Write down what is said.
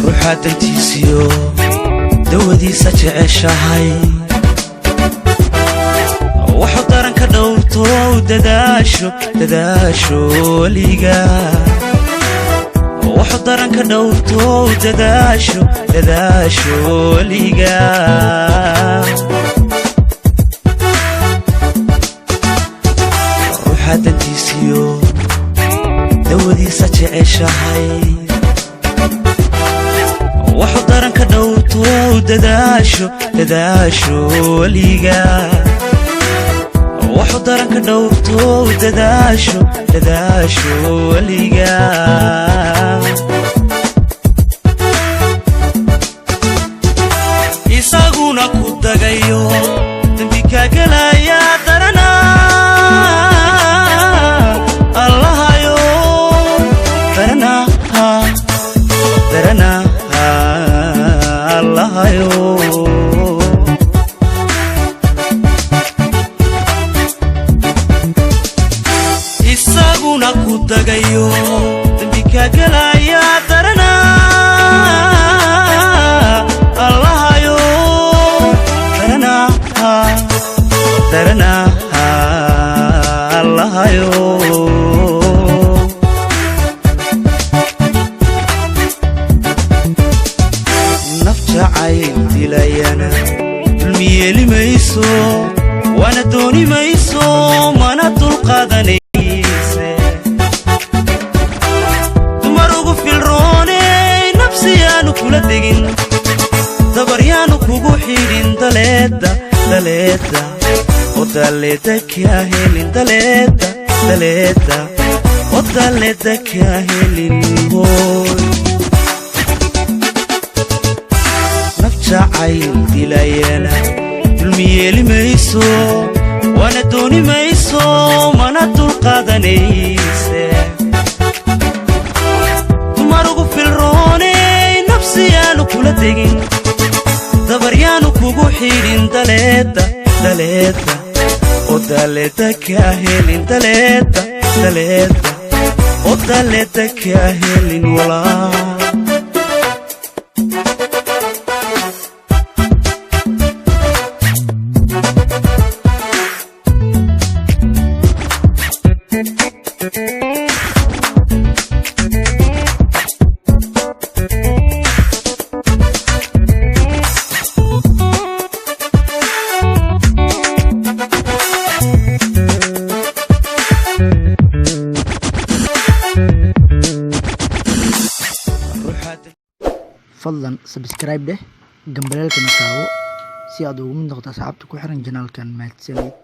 روحها دنتيسيو دودي سجعشهاي وحضرن كدورتو دداشو ليغا وحضرن كدورتو دداشو ليغا روحها دنتيسيو دودي سجعشهاي وحضرن كدورتو دداشو ليغا وحضرن كدورتو دداشو ليغا isaguna ku dagayo dambi ka galaya darana allahayo darana allahayo isaguna ku dagayo dambi ka galaya darana allahayo darana allahayo nafjacayl dilayana dulmiyeli mayso wana dooni mayso mana dulqaadanayse dumar ugu filroone nafsiyaanu kula degin dabaryaanu kugu xidhin daleeda odaleeda kaa helin daleeda odaleeda kaa helin hooy nafjacayl dilayana dulmiyeli mayso wana dooni mayso mana dulqaadanayse dumar ugu filroone nafsiyaanu kula degin dabaryaanu kugu xidhin daleeda odaleeda kaa helin daleeda odaleeda kaa helin walaa fadlan subscribe deh gambalelka na taawo si aad ugu mid noqoto asxaabta ku xiran channelkan mahadsanid